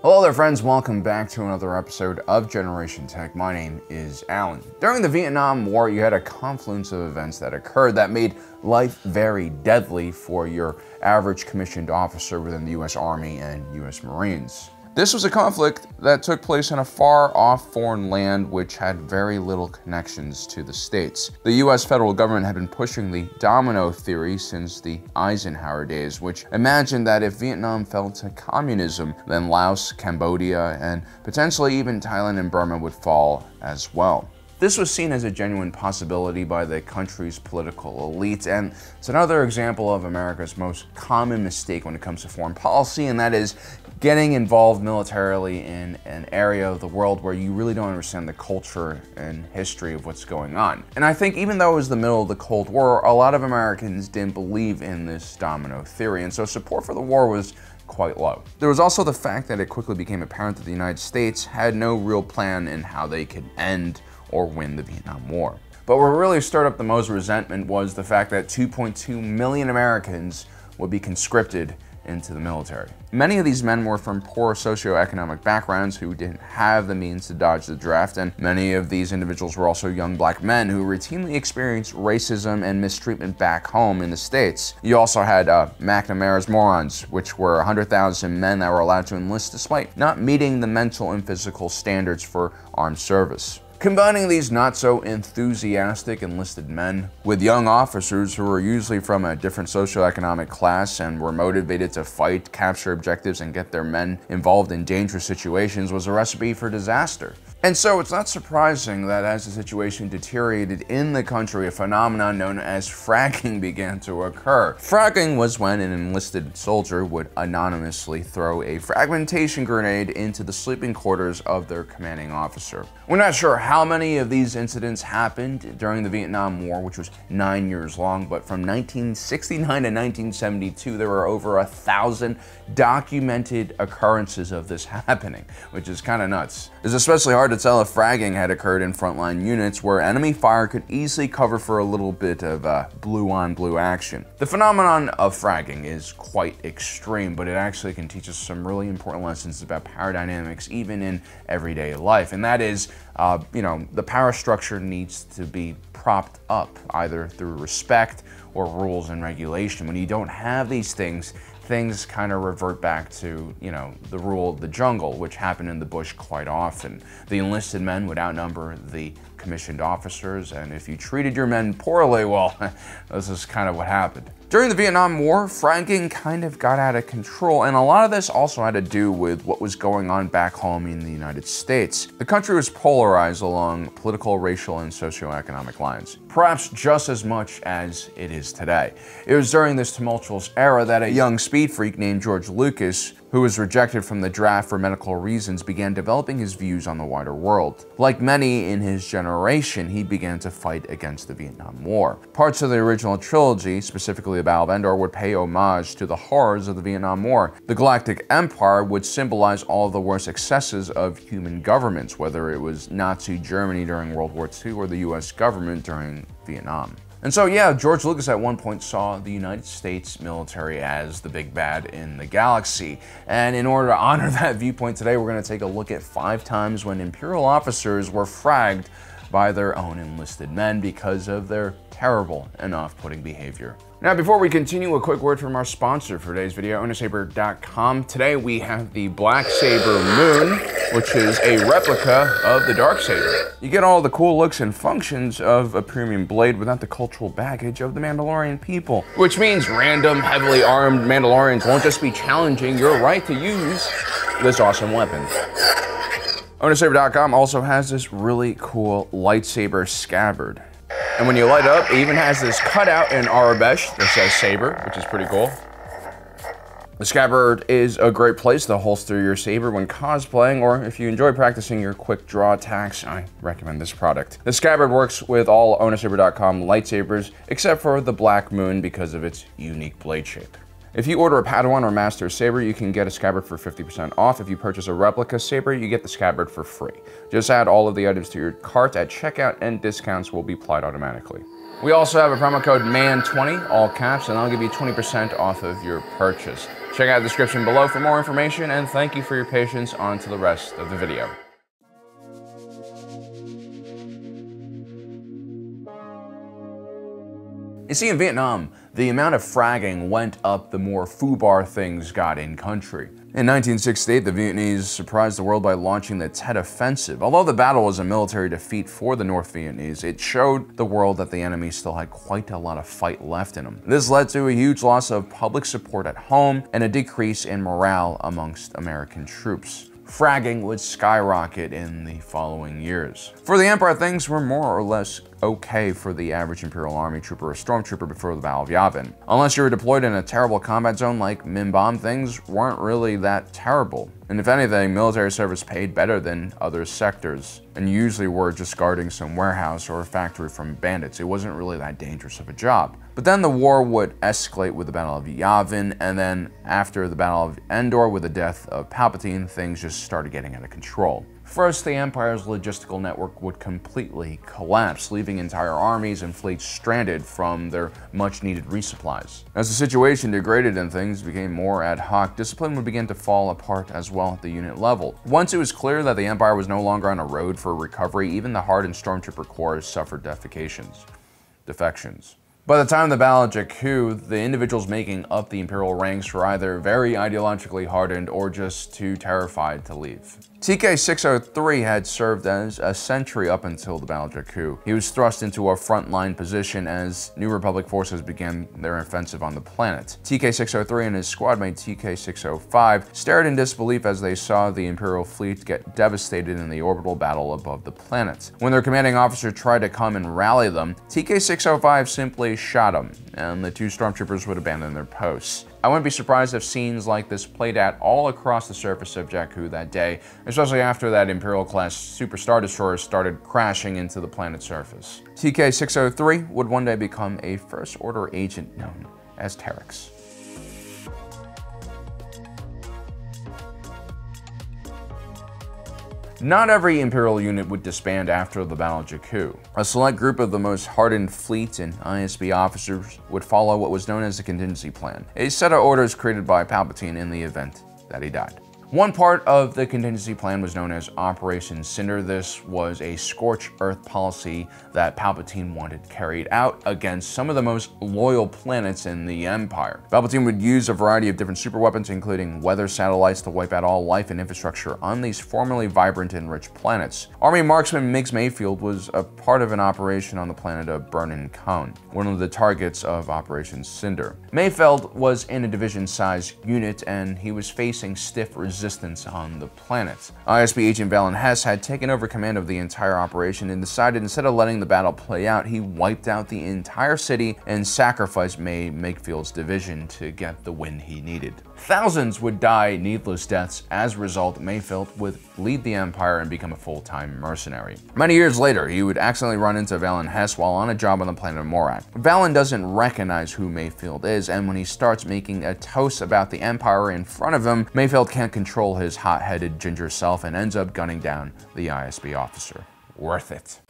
Hello there friends, welcome back to another episode of Generation Tech. My name is Alan. During the Vietnam War, you had a confluence of events that occurred that made life very deadly for your average commissioned officer within the US Army and US Marines. This was a conflict that took place in a far-off foreign land which had very little connections to the States. The US federal government had been pushing the domino theory since the Eisenhower days, which imagined that if Vietnam fell to communism, then Laos, Cambodia, and potentially even Thailand and Burma would fall as well. This was seen as a genuine possibility by the country's political elite, and it's another example of America's most common mistake when it comes to foreign policy, and that is getting involved militarily in an area of the world where you really don't understand the culture and history of what's going on. And I think even though it was the middle of the Cold War, a lot of Americans didn't believe in this domino theory, and so support for the war was quite low. There was also the fact that it quickly became apparent that the United States had no real plan in how they could end or win the Vietnam War. But what really stirred up the most resentment was the fact that 2.2 million Americans would be conscripted into the military. Many of these men were from poor socioeconomic backgrounds who didn't have the means to dodge the draft, and many of these individuals were also young black men who routinely experienced racism and mistreatment back home in the States. You also had McNamara's morons, which were 100,000 men that were allowed to enlist despite not meeting the mental and physical standards for armed service. Combining these not-so-enthusiastic enlisted men with young officers who were usually from a different socioeconomic class and were motivated to fight, capture objectives, and get their men involved in dangerous situations was a recipe for disaster. And so it's not surprising that as the situation deteriorated in the country, a phenomenon known as fragging began to occur. Fragging was when an enlisted soldier would anonymously throw a fragmentation grenade into the sleeping quarters of their commanding officer. We're not sure how many of these incidents happened during the Vietnam War, which was 9 years long, but from 1969 to 1972, there were over 1,000 documented occurrences of this happening, which is kind of nuts. It's especially hard to tell if fragging had occurred in frontline units where enemy fire could easily cover for a little bit of blue-on-blue action. The phenomenon of fragging is quite extreme, but it actually can teach us some really important lessons about power dynamics even in everyday life, and that is the power structure needs to be propped up either through respect or rules and regulation. When you don't have these things kind of revert back to, the rule of the jungle, which happened in the bush quite often. The enlisted men would outnumber the commissioned officers, and if you treated your men poorly, well, this is kind of what happened. During the Vietnam War, fragging kind of got out of control, and a lot of this also had to do with what was going on back home in the United States. The country was polarized along political, racial, and socioeconomic lines, perhaps just as much as it is today. It was during this tumultuous era that a young speed freak named George Lucas, who was rejected from the draft for medical reasons, began developing his views on the wider world. Like many in his generation, he began to fight against the Vietnam War. Parts of the original trilogy, specifically The Battle of Endor, would pay homage to the horrors of the Vietnam War. The Galactic Empire would symbolize all of the worst excesses of human governments, whether it was Nazi Germany during World War II or the US government during Vietnam. And so, yeah, George Lucas at one point saw the United States military as the big bad in the galaxy. And in order to honor that viewpoint today, we're going to take a look at 5 times when Imperial officers were fragged by their own enlisted men because of their terrible and off-putting behavior. Now, before we continue, a quick word from our sponsor for today's video, saber.com. Today we have the Black Saber Moon, which is a replica of the Dark Saber. You get all the cool looks and functions of a premium blade without the cultural baggage of the Mandalorian people, which means random, heavily armed Mandalorians won't just be challenging your right to use this awesome weapon. saber.com also has this really cool lightsaber scabbard. And when you light it up, it even has this cutout in Arabesh that says saber, which is pretty cool. The scabbard is a great place to holster your saber when cosplaying, or if you enjoy practicing your quick draw attacks, I recommend this product. The scabbard works with all saber.com lightsabers, except for the Black Moon because of its unique blade shape. If you order a Padawan or Master Saber, you can get a scabbard for 50% off. If you purchase a replica saber, you get the scabbard for free. Just add all of the items to your cart at checkout and discounts will be applied automatically. We also have a promo code MAN20, all caps, and I'll give you 20% off of your purchase. Check out the description below for more information, and thank you for your patience. On to the rest of the video. You see, in Vietnam, the amount of fragging went up the more FUBAR things got in country. In 1968, the Vietnamese surprised the world by launching the Tet Offensive. Although the battle was a military defeat for the North Vietnamese, it showed the world that the enemy still had quite a lot of fight left in them. This led to a huge loss of public support at home and a decrease in morale amongst American troops. Fragging would skyrocket in the following years. For the Empire, things were more or less okay for the average Imperial Army trooper or stormtrooper before the Battle of Yavin. Unless you were deployed in a terrible combat zone like Minbom, things weren't really that terrible. And if anything, military service paid better than other sectors, and usually were just guarding some warehouse or factory from bandits. It wasn't really that dangerous of a job. But then the war would escalate with the Battle of Yavin, and then after the Battle of Endor with the death of Palpatine, things just started getting out of control. First, the Empire's logistical network would completely collapse, leaving entire armies and fleets stranded from their much-needed resupplies. As the situation degraded and things became more ad hoc, discipline would begin to fall apart as well at the unit level. Once it was clear that the Empire was no longer on a road for recovery, even the hardened Stormtrooper corps suffered defections. By the time of the Battle of Jakku, the individuals making up the Imperial ranks were either very ideologically hardened or just too terrified to leave. TK-603 had served as a sentry up until the Battle of Jakku. He was thrust into a frontline position as New Republic forces began their offensive on the planet. TK-603 and his squadmate TK-605 stared in disbelief as they saw the Imperial fleet get devastated in the orbital battle above the planet. When their commanding officer tried to come and rally them, TK-605 simply shot him, and the two stormtroopers would abandon their posts. I wouldn't be surprised if scenes like this played out all across the surface of Jakku that day, especially after that Imperial-class Super Star Destroyer started crashing into the planet's surface. TK-603 would one day become a First Order agent known as Terex. Not every Imperial unit would disband after the Battle of Jakku. A select group of the most hardened fleet and ISB officers would follow what was known as the contingency plan, a set of orders created by Palpatine in the event that he died. One part of the contingency plan was known as Operation Cinder. This was a scorched earth policy that Palpatine wanted carried out against some of the most loyal planets in the Empire. Palpatine would use a variety of different super weapons, including weather satellites, to wipe out all life and infrastructure on these formerly vibrant and rich planets. Army marksman Migs Mayfield was a part of an operation on the planet of Burnin Cone, one of the targets of Operation Cinder. Mayfeld was in a division-sized unit, and he was facing stiff resistance on the planet. ISB agent Valen Hess had taken over command of the entire operation and decided instead of letting the battle play out, he wiped out the entire city and sacrificed Mayfield's division to get the win he needed. Thousands would die needless deaths. As a result, Mayfeld would lead the Empire and become a full-time mercenary. Many years later, he would accidentally run into Valen Hess while on a job on the planet of Morak. Valen doesn't recognize who Mayfeld is, and when he starts making a toast about the Empire in front of him, Mayfeld can't control his hot-headed ginger self and ends up gunning down the ISB officer. Worth it.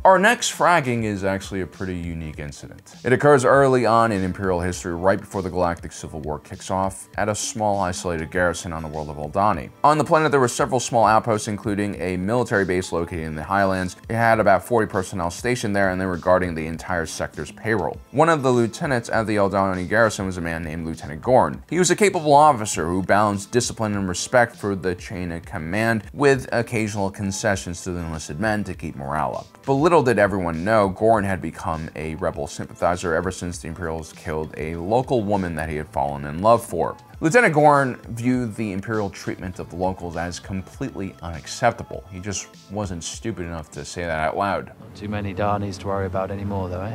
Our next fragging is actually a pretty unique incident. It occurs early on in Imperial history, right before the Galactic Civil War kicks off, at a small isolated garrison on the world of Aldhani. On the planet, there were several small outposts, including a military base located in the Highlands. It had about 40 personnel stationed there, and they were guarding the entire sector's payroll. One of the lieutenants at the Aldhani garrison was a man named Lieutenant Gorn. He was a capable officer who balanced discipline and respect for the chain of command with occasional concessions to the enlisted men to keep morale up. But little did everyone know, Gorn had become a rebel sympathizer ever since the Imperials killed a local woman that he had fallen in love for. Lieutenant Gorn viewed the Imperial treatment of the locals as completely unacceptable. He just wasn't stupid enough to say that out loud. Not too many Darnies to worry about anymore, though, eh?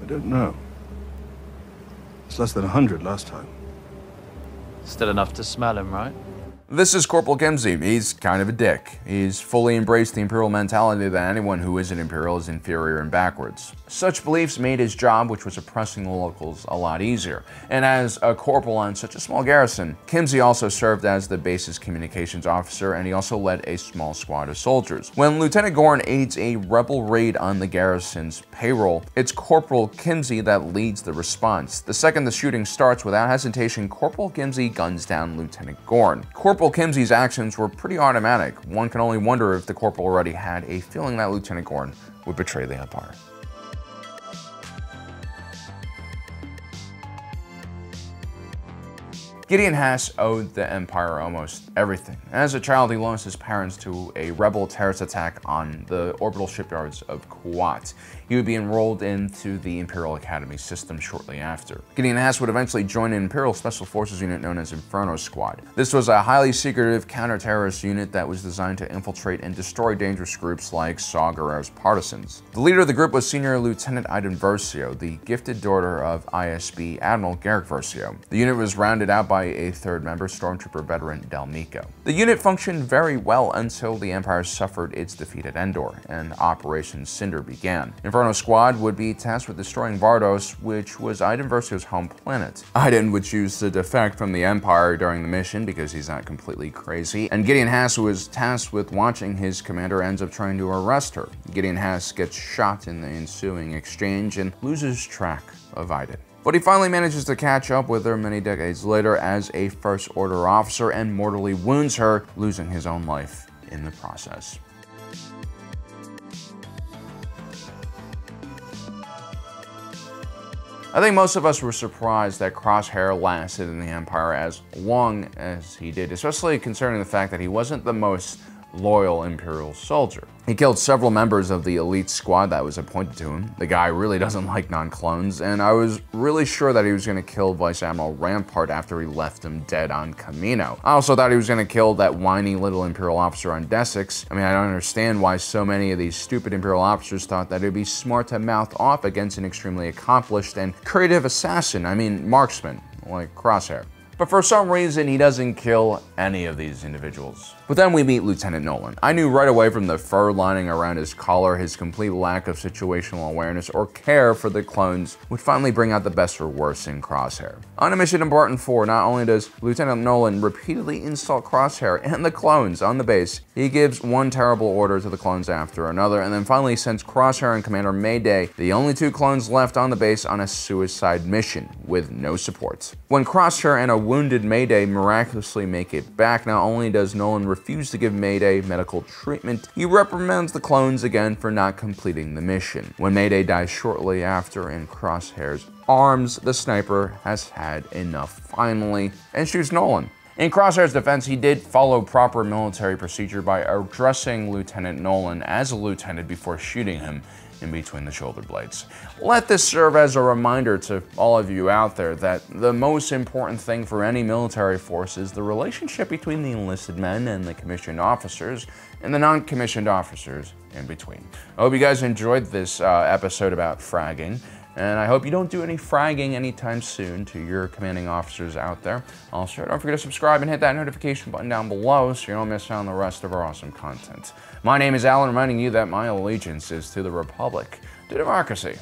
I don't know. It's less than 100 last time. Still enough to smell him, right? This is Corporal KIMZI. He's kind of a dick. He's fully embraced the Imperial mentality that anyone who isn't Imperial is inferior and backwards. Such beliefs made his job, which was oppressing the locals, a lot easier. And as a corporal on such a small garrison, KIMZI also served as the base's communications officer, and he also led a small squad of soldiers. When Lieutenant Gorn aids a rebel raid on the garrison's payroll, it's Corporal KIMZI that leads the response. The second the shooting starts, without hesitation, Corporal KIMZI guns down Lieutenant Gorn. Corporal KIMZI's actions were pretty automatic. One can only wonder if the corporal already had a feeling that Lieutenant Gorn would betray the Empire. Gideon HASK owed the Empire almost everything. As a child, he lost his parents to a rebel terrorist attack on the orbital shipyards of Kuwait. He would be enrolled into the Imperial Academy system shortly after. Gideon HASK would eventually join an Imperial Special Forces unit known as Inferno Squad. This was a highly secretive counter-terrorist unit that was designed to infiltrate and destroy dangerous groups like Saw Gerrera's partisans. The leader of the group was Senior Lieutenant Iden Versio, the gifted daughter of ISB Admiral Garrick Versio. The unit was rounded out by a third member, Stormtrooper veteran Del Mico. The unit functioned very well until the Empire suffered its defeat at Endor, and Operation Cinder began. Inferno Squad would be tasked with destroying Vardos, which was Iden Versio's home planet. Iden would choose to defect from the Empire during the mission because he's not completely crazy, and Gideon HASK, who was tasked with watching his commander, ends up trying to arrest her. Gideon HASK gets shot in the ensuing exchange and loses track of Iden. But he finally manages to catch up with her many decades later as a First Order officer and mortally wounds her, losing his own life in the process. I think most of us were surprised that CROSSHAIR lasted in the Empire as long as he did, especially considering the fact that he wasn't the most loyal Imperial soldier. He killed several members of the elite squad that was appointed to him. The guy really doesn't like non-clones, and I was really sure that he was going to kill Vice Admiral Rampart after he left him dead on Camino. I also thought he was going to kill that whiny little Imperial officer on Desix. I mean, I don't understand why so many of these stupid Imperial officers thought that it'd be smart to mouth off against an extremely accomplished and creative assassin, marksman, like CROSSHAIR. But for some reason, he doesn't kill any of these individuals. But then we meet Lieutenant Nolan. I knew right away from the fur lining around his collar, his complete lack of situational awareness or care for the clones would finally bring out the best or worst in CROSSHAIR. On a mission in Barton 4, not only does Lieutenant Nolan repeatedly insult CROSSHAIR and the clones on the base, he gives one terrible order to the clones after another, and then finally sends CROSSHAIR and Commander Mayday, the only two clones left on the base, on a suicide mission with no support. When CROSSHAIR and a wounded Mayday miraculously make it back, not only does Nolan refuse to give Mayday medical treatment, he reprimands the clones again for not completing the mission. When Mayday dies shortly after in CROSSHAIR's arms, the sniper has had enough finally and shoots Nolan. In CROSSHAIR's defense, he did follow proper military procedure by addressing Lieutenant Nolan as a lieutenant before shooting him in between the shoulder blades. Let this serve as a reminder to all of you out there that the most important thing for any military force is the relationship between the enlisted men and the commissioned officers and the non-commissioned officers in between. I hope you guys enjoyed this episode about fragging, and I hope you don't do any fragging anytime soon to your commanding officers out there. Also, don't forget to subscribe and hit that notification button down below so you don't miss out on the rest of our awesome content. My name is Alan, reminding you that my allegiance is to the Republic, to democracy,